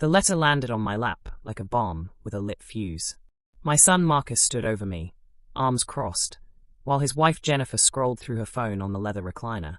The letter landed on my lap like a bomb with a lit fuse. My son Marcus stood over me, arms crossed, while his wife Jennifer scrolled through her phone on the leather recliner.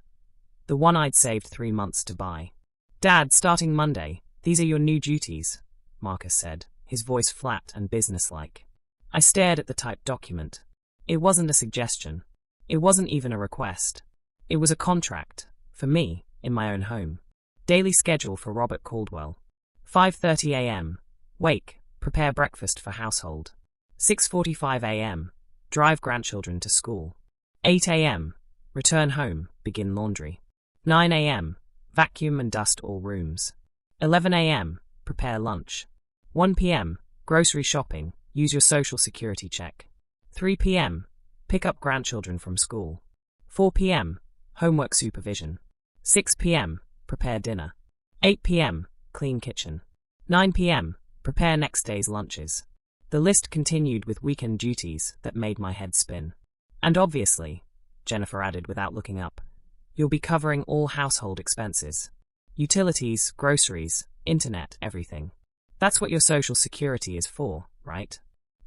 The one I'd saved 3 months to buy. "Dad, starting Monday, these are your new duties," Marcus said, his voice flat and businesslike. I stared at the typed document. It wasn't a suggestion. It wasn't even a request. It was a contract, for me, in my own home. Daily schedule for Robert Caldwell. 5:30 a.m. Wake, prepare breakfast for household. 6:45 a.m. Drive grandchildren to school. 8 a.m. Return home, begin laundry. 9 a.m. Vacuum and dust all rooms. 11 a.m. Prepare lunch. 1 p.m. Grocery shopping, use your social security check. 3 p.m. Pick up grandchildren from school. 4 p.m. Homework supervision. 6 p.m. Prepare dinner. 8 p.m. Clean kitchen. 9 p.m. Prepare next day's lunches. The list continued with weekend duties that made my head spin. "And obviously," Jennifer added without looking up, "you'll be covering all household expenses. Utilities, groceries, internet, everything. That's what your social security is for, right?"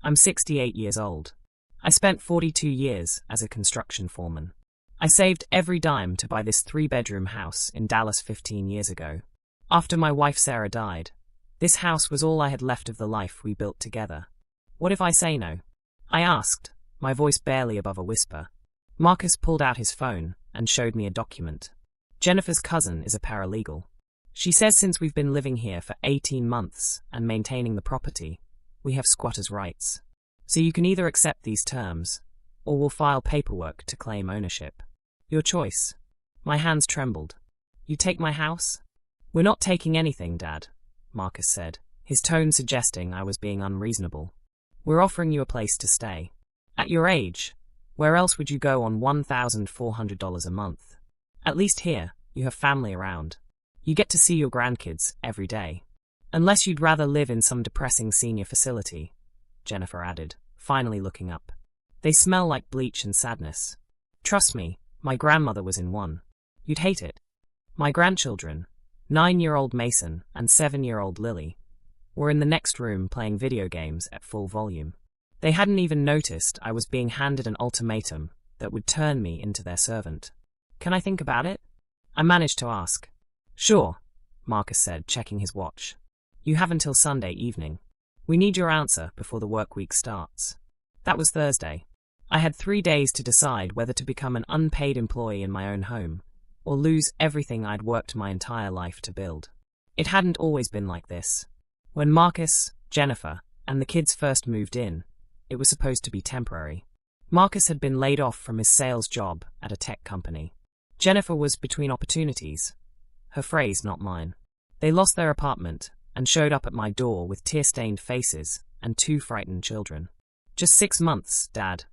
I'm 68 years old. I spent 42 years as a construction foreman. I saved every dime to buy this 3-bedroom house in Dallas 15 years ago. After my wife Sarah died, this house was all I had left of the life we built together. "What if I say no?" I asked, my voice barely above a whisper. Marcus pulled out his phone and showed me a document. Jennifer's cousin is a paralegal. She says since we've been living here for 18 months and maintaining the property, we have squatters' rights. So you can either accept these terms, or we'll file paperwork to claim ownership. Your choice. My hands trembled. "You take my house?" "We're not taking anything, Dad," Marcus said, his tone suggesting I was being unreasonable. "We're offering you a place to stay. At your age, where else would you go on $1,400 a month? At least here, you have family around. You get to see your grandkids every day. Unless you'd rather live in some depressing senior facility," Jennifer added, finally looking up. "They smell like bleach and sadness. Trust me, my grandmother was in one. You'd hate it." My grandchildren, 9-year-old Mason and 7-year-old Lily, were in the next room playing video games at full volume. They hadn't even noticed I was being handed an ultimatum that would turn me into their servant. "Can I think about it?" I managed to ask. "Sure," Marcus said, checking his watch. "You have until Sunday evening. We need your answer before the work week starts." That was Thursday. I had 3 days to decide whether to become an unpaid employee in my own home, or lose everything I'd worked my entire life to build. It hadn't always been like this. When Marcus, Jennifer, and the kids first moved in, it was supposed to be temporary. Marcus had been laid off from his sales job at a tech company. Jennifer was between opportunities. Her phrase, not mine. They lost their apartment and showed up at my door with tear-stained faces and 2 frightened children. "Just 6 months, Dad,"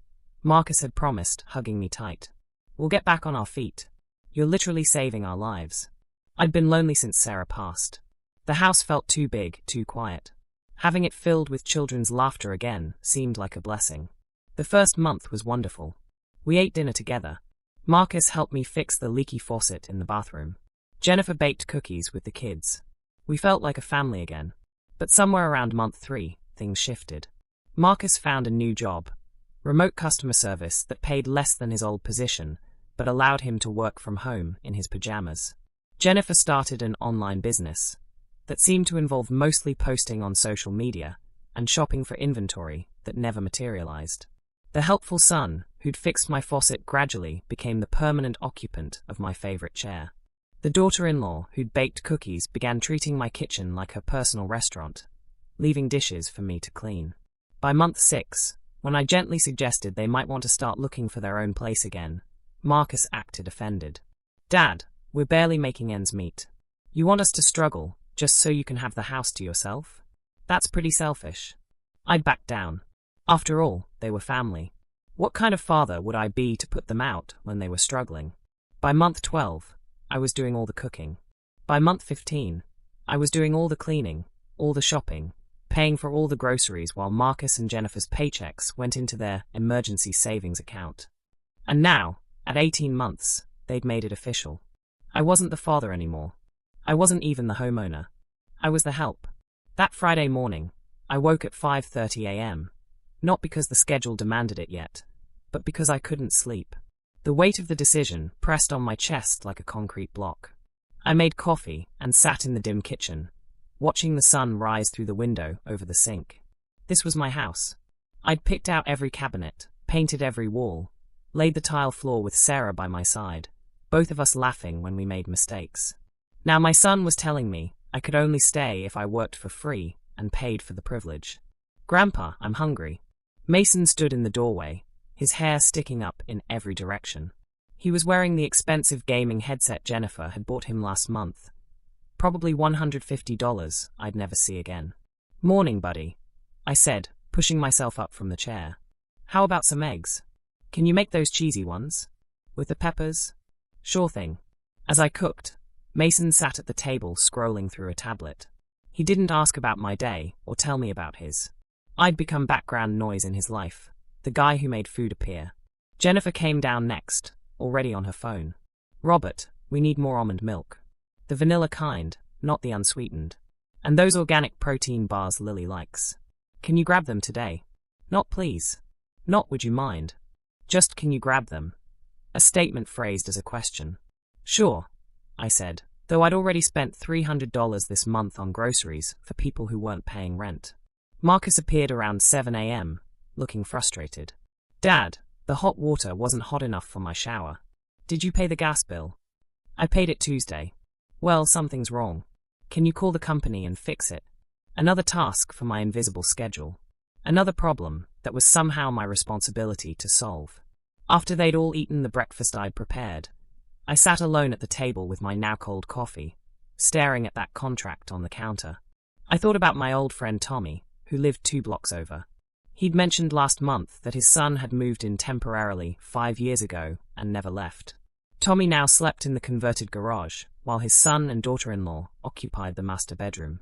Marcus had promised, hugging me tight. "We'll get back on our feet. You're literally saving our lives." I'd been lonely since Sarah passed. The house felt too big, too quiet. Having it filled with children's laughter again seemed like a blessing. The first month was wonderful. We ate dinner together. Marcus helped me fix the leaky faucet in the bathroom. Jennifer baked cookies with the kids. We felt like a family again. But somewhere around month 3, things shifted. Marcus found a new job, remote customer service that paid less than his old position, but allowed him to work from home in his pajamas. Jennifer started an online business that seemed to involve mostly posting on social media and shopping for inventory that never materialized. The helpful son, who'd fixed my faucet, gradually became the permanent occupant of my favorite chair. The daughter-in-law, who'd baked cookies, began treating my kitchen like her personal restaurant, leaving dishes for me to clean. By month 6, when I gently suggested they might want to start looking for their own place again, Marcus acted offended. "Dad, we're barely making ends meet. You want us to struggle just so you can have the house to yourself? That's pretty selfish." I'd backed down. After all, they were family. What kind of father would I be to put them out when they were struggling? By month 12, I was doing all the cooking. By month 15, I was doing all the cleaning, all the shopping, paying for all the groceries while Marcus and Jennifer's paychecks went into their emergency savings account. And now, at 18 months, they'd made it official. I wasn't the father anymore. I wasn't even the homeowner. I was the help. That Friday morning, I woke at 5:30 a.m., not because the schedule demanded it yet, but because I couldn't sleep. The weight of the decision pressed on my chest like a concrete block. I made coffee and sat in the dim kitchen, watching the sun rise through the window over the sink. This was my house. I'd picked out every cabinet, painted every wall, laid the tile floor with Sarah by my side, both of us laughing when we made mistakes. Now my son was telling me I could only stay if I worked for free and paid for the privilege. "Grandpa, I'm hungry." Mason stood in the doorway, his hair sticking up in every direction. He was wearing the expensive gaming headset Jennifer had bought him last month, probably $150 I'd never see again. "Morning, buddy," I said, pushing myself up from the chair. "How about some eggs? Can you make those cheesy ones? With the peppers?" "Sure thing." As I cooked, Mason sat at the table scrolling through a tablet. He didn't ask about my day or tell me about his. I'd become background noise in his life, the guy who made food appear. Jennifer came down next, already on her phone. "Robert, we need more almond milk. The vanilla kind, not the unsweetened. And those organic protein bars Lily likes. Can you grab them today?" "Not please." "Not would you mind. Just can you grab them?" A statement phrased as a question. "Sure," I said, though I'd already spent $300 this month on groceries for people who weren't paying rent. Marcus appeared around 7 a.m., looking frustrated. "Dad, the hot water wasn't hot enough for my shower. Did you pay the gas bill?" "I paid it Tuesday." "Well, something's wrong. Can you call the company and fix it?" Another task for my invisible schedule. Another problem that was somehow my responsibility to solve. After they'd all eaten the breakfast I'd prepared, I sat alone at the table with my now cold coffee, staring at that contract on the counter. I thought about my old friend Tommy, who lived 2 blocks over. He'd mentioned last month that his son had moved in temporarily 5 years ago and never left. Tommy now slept in the converted garage, while his son and daughter-in-law occupied the master bedroom.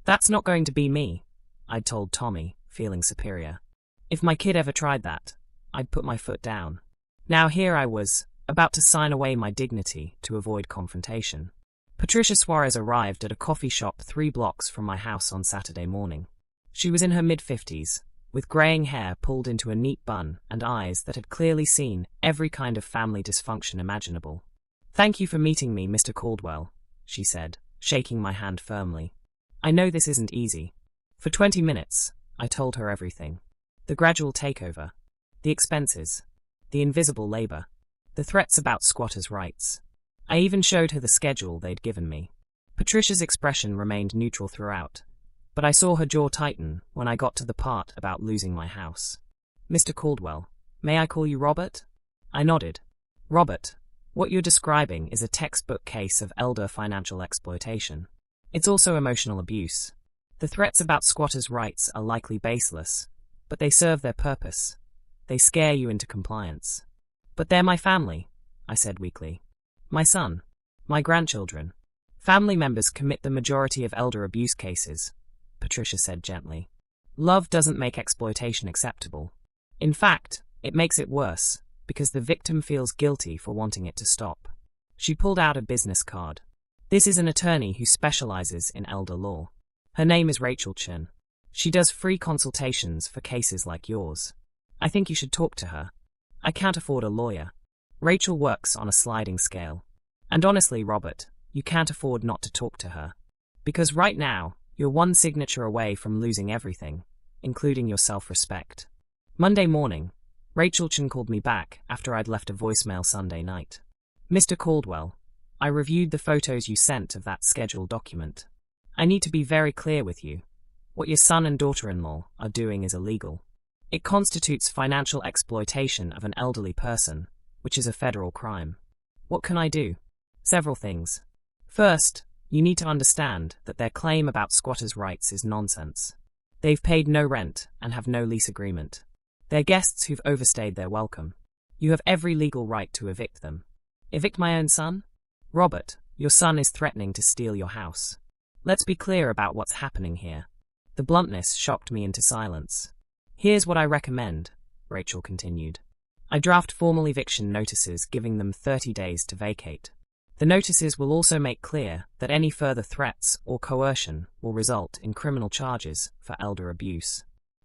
"That's not going to be me," I'd told Tommy, feeling superior. If my kid ever tried that, I'd put my foot down. Now here I was, about to sign away my dignity to avoid confrontation. Patricia Suarez arrived at a coffee shop 3 blocks from my house on Saturday morning. She was in her mid-50s, with graying hair pulled into a neat bun and eyes that had clearly seen every kind of family dysfunction imaginable. "Thank you for meeting me, Mr. Caldwell," she said, shaking my hand firmly. "I know this isn't easy." For 20 minutes, I told her everything. The gradual takeover, the expenses, the invisible labor, the threats about squatters' rights. I even showed her the schedule they'd given me. Patricia's expression remained neutral throughout, but I saw her jaw tighten when I got to the part about losing my house. "Mr. Caldwell, may I call you Robert?" I nodded. "Robert, what you're describing is a textbook case of elder financial exploitation. It's also emotional abuse. The threats about squatters' rights are likely baseless, but they serve their purpose. They scare you into compliance." "But they're my family," I said weakly. "My son, my grandchildren. Family members commit the majority of elder abuse cases," Patricia said gently. "Love doesn't make exploitation acceptable. In fact, it makes it worse, because the victim feels guilty for wanting it to stop." She pulled out a business card. "This is an attorney who specializes in elder law. Her name is Rachel Chen. She does free consultations for cases like yours. I think you should talk to her. I can't afford a lawyer. Rachel works on a sliding scale. And honestly, Robert, you can't afford not to talk to her. Because right now, you're one signature away from losing everything, including your self-respect." Monday morning, Rachel Chen called me back after I'd left a voicemail Sunday night. "Mr. Caldwell, I reviewed the photos you sent of that scheduled document. I need to be very clear with you. What your son and daughter-in-law are doing is illegal. It constitutes financial exploitation of an elderly person, which is a federal crime. What can I do?" "Several things. First, you need to understand that their claim about squatters' rights is nonsense. They've paid no rent and have no lease agreement. They're guests who've overstayed their welcome. You have every legal right to evict them." "Evict my own son?" "Robert, your son is threatening to steal your house. Let's be clear about what's happening here." The bluntness shocked me into silence. "Here's what I recommend," Rachel continued. "I draft formal eviction notices giving them 30 days to vacate. The notices will also make clear that any further threats or coercion will result in criminal charges for elder abuse.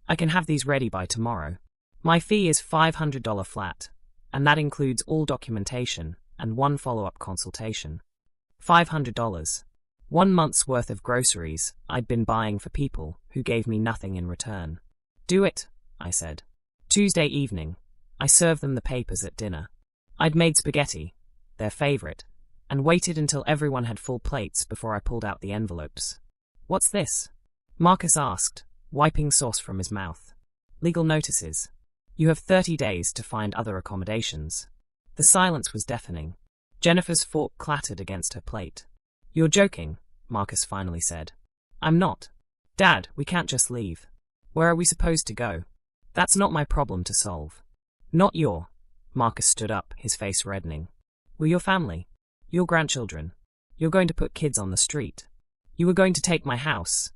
I can have these ready by tomorrow. My fee is $500 flat, and that includes all documentation and one follow-up consultation. $500. 1 month's worth of groceries I'd been buying for people who gave me nothing in return. Do it, I said. Tuesday evening, I served them the papers at dinner. I'd made spaghetti, their favorite, and waited until everyone had full plates before I pulled out the envelopes. What's this? Marcus asked, wiping sauce from his mouth. Legal notices. You have 30 days to find other accommodations. The silence was deafening. Jennifer's fork clattered against her plate. You're joking, Marcus finally said. I'm not. Dad, we can't just leave. Where are we supposed to go? That's not my problem to solve. Not your. Marcus stood up, his face reddening. We're your family. Your grandchildren. You're going to put kids on the street. You were going to take my house,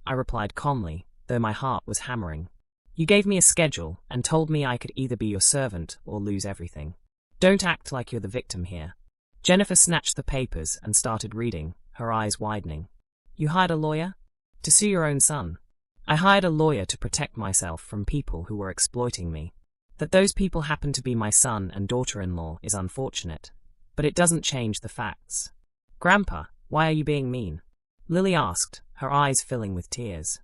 I replied calmly, though my heart was hammering. You gave me a schedule and told me I could either be your servant or lose everything. Don't act like you're the victim here. Jennifer snatched the papers and started reading, her eyes widening. You hired a lawyer? To sue your own son. I hired a lawyer to protect myself from people who were exploiting me. That those people happen to be my son and daughter-in-law is unfortunate, but it doesn't change the facts. Grandpa, why are you being mean? Lily asked, her eyes filling with tears.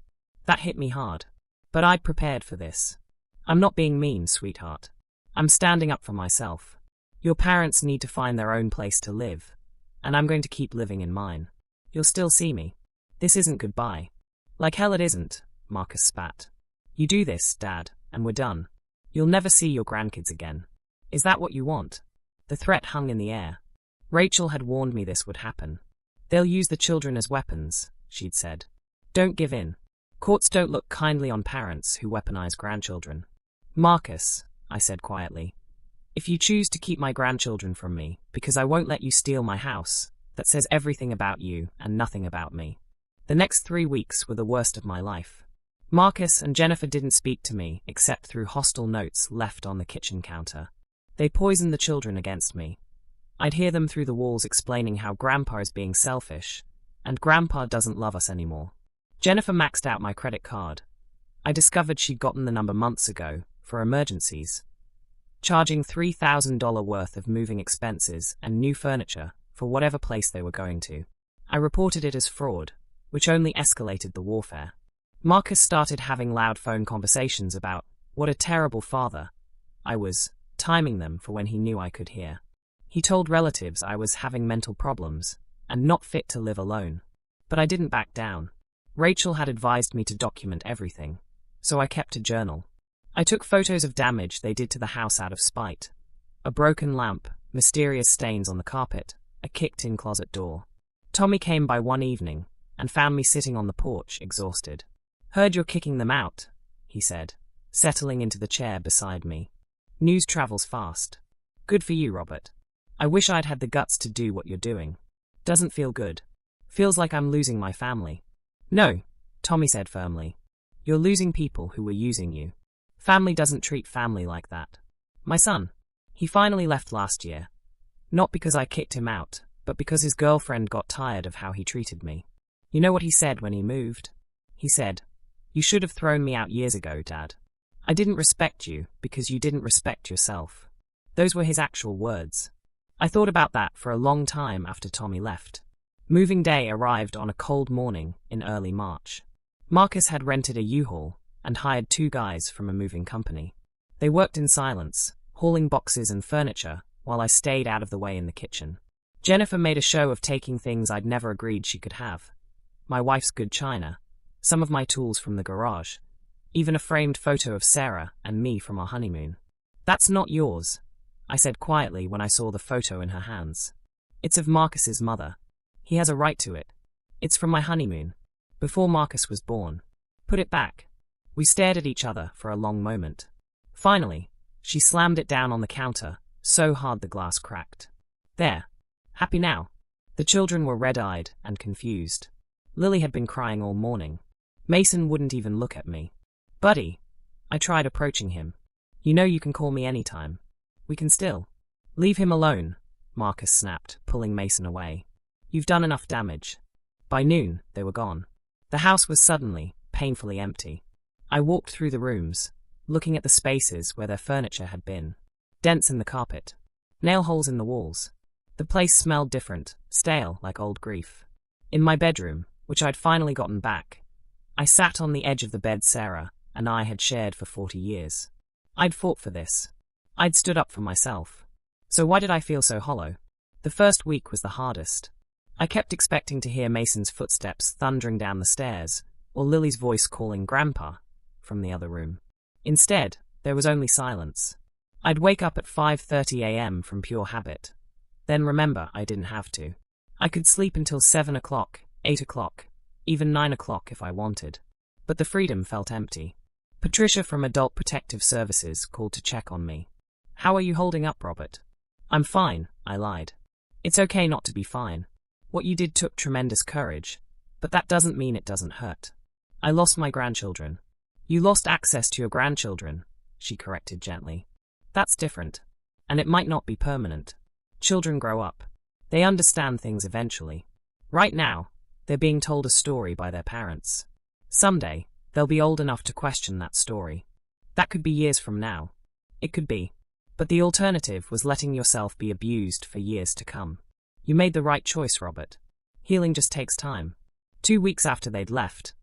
That hit me hard. But I'd prepared for this. I'm not being mean, sweetheart. I'm standing up for myself. Your parents need to find their own place to live, and I'm going to keep living in mine. You'll still see me. This isn't goodbye. Like hell it isn't, Marcus spat. You do this, Dad, and we're done. You'll never see your grandkids again. Is that what you want? The threat hung in the air. Rachel had warned me this would happen. They'll use the children as weapons, she'd said. Don't give in. Courts don't look kindly on parents who weaponize grandchildren. Marcus, I said quietly, if you choose to keep my grandchildren from me, because I won't let you steal my house, that says everything about you and nothing about me. The next 3 weeks were the worst of my life. Marcus and Jennifer didn't speak to me except through hostile notes left on the kitchen counter. They poisoned the children against me. I'd hear them through the walls explaining how Grandpa is being selfish, and Grandpa doesn't love us anymore. Jennifer maxed out my credit card. I discovered she'd gotten the number months ago, for emergencies, charging $3,000 worth of moving expenses and new furniture for whatever place they were going to. I reported it as fraud, which only escalated the warfare. Marcus started having loud phone conversations about what a terrible father I was, timing them for when he knew I could hear. He told relatives I was having mental problems and not fit to live alone. But I didn't back down. Rachel had advised me to document everything, so I kept a journal. I took photos of damage they did to the house out of spite. A broken lamp, mysterious stains on the carpet, a kicked-in closet door. Tommy came by one evening and found me sitting on the porch, exhausted. Heard you're kicking them out, he said, settling into the chair beside me. News travels fast. Good for you, Robert. I wish I'd had the guts to do what you're doing. Doesn't feel good. Feels like I'm losing my family. No, Tommy said firmly. You're losing people who were using you. Family doesn't treat family like that. My son. He finally left last year. Not because I kicked him out, but because his girlfriend got tired of how he treated me. You know what he said when he moved? He said, "You should have thrown me out years ago, Dad. I didn't respect you because you didn't respect yourself." Those were his actual words. I thought about that for a long time after Tommy left. Moving day arrived on a cold morning in early March. Marcus had rented a U-Haul and hired 2 guys from a moving company. They worked in silence, hauling boxes and furniture, while I stayed out of the way in the kitchen. Jennifer made a show of taking things I'd never agreed she could have. My wife's good china, some of my tools from the garage, even a framed photo of Sarah and me from our honeymoon. That's not yours, I said quietly when I saw the photo in her hands. It's of Marcus's mother. He has a right to it. It's from my honeymoon, before Marcus was born. Put it back. We stared at each other for a long moment. Finally, she slammed it down on the counter, so hard the glass cracked. There. Happy now? The children were red-eyed and confused. Lily had been crying all morning. Mason wouldn't even look at me. Buddy. I tried approaching him. You know you can call me anytime. We can still. Leave him alone, Marcus snapped, pulling Mason away. You've done enough damage. By noon, they were gone. The house was suddenly, painfully empty. I walked through the rooms, looking at the spaces where their furniture had been. Dents in the carpet. Nail holes in the walls. The place smelled different, stale, like old grief. In my bedroom, which I'd finally gotten back, I sat on the edge of the bed Sarah and I had shared for 40 years. I'd fought for this. I'd stood up for myself. So why did I feel so hollow? The first week was the hardest. I kept expecting to hear Mason's footsteps thundering down the stairs, or Lily's voice calling Grandpa from the other room. Instead, there was only silence. I'd wake up at 5:30 a.m. from pure habit. Then remember I didn't have to. I could sleep until 7 o'clock, 8 o'clock, even 9 o'clock if I wanted. But the freedom felt empty. Patricia from Adult Protective Services called to check on me. How are you holding up, Robert? I'm fine, I lied. It's okay not to be fine. What you did took tremendous courage, but that doesn't mean it doesn't hurt. I lost my grandchildren. You lost access to your grandchildren, she corrected gently. That's different. And it might not be permanent. Children grow up. They understand things eventually. Right now, they're being told a story by their parents. Someday, they'll be old enough to question that story. That could be years from now. It could be. But the alternative was letting yourself be abused for years to come. You made the right choice, Robert. Healing just takes time. 2 weeks after they'd left,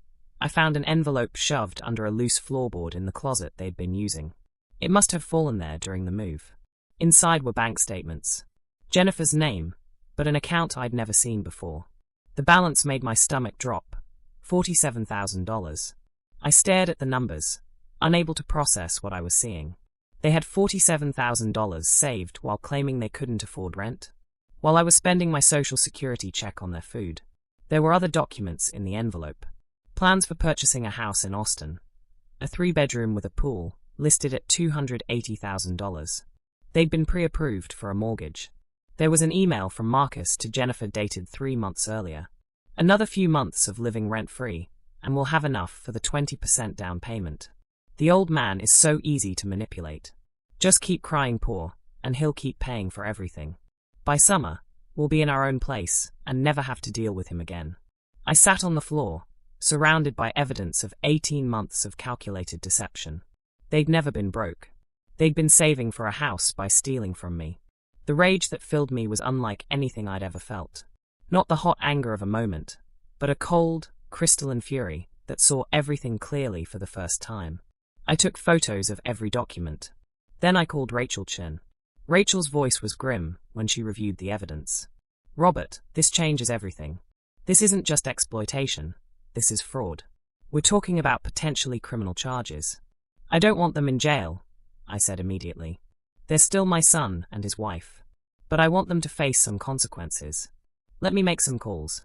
I found an envelope shoved under a loose floorboard in the closet they'd been using. It must have fallen there during the move. Inside were bank statements. Jennifer's name, but an account I'd never seen before. The balance made my stomach drop. $47,000. I stared at the numbers, unable to process what I was seeing. They had $47,000 saved while claiming they couldn't afford rent, while I was spending my Social Security check on their food. There were other documents in the envelope. Plans for purchasing a house in Austin. A 3-bedroom with a pool, listed at $280,000. They'd been pre-approved for a mortgage. There was an email from Marcus to Jennifer dated 3 months earlier. Another few months of living rent-free, and we'll have enough for the 20% down payment. The old man is so easy to manipulate. Just keep crying poor, and he'll keep paying for everything. By summer, we'll be in our own place and never have to deal with him again. I sat on the floor, surrounded by evidence of 18 months of calculated deception. They'd never been broke. They'd been saving for a house by stealing from me. The rage that filled me was unlike anything I'd ever felt. Not the hot anger of a moment, but a cold, crystalline fury that saw everything clearly for the first time. I took photos of every document. Then I called Rachel Chin. Rachel's voice was grim when she reviewed the evidence. Robert, this changes everything. This isn't just exploitation. This is fraud. We're talking about potentially criminal charges. I don't want them in jail, I said immediately. They're still my son and his wife. But I want them to face some consequences. Let me make some calls.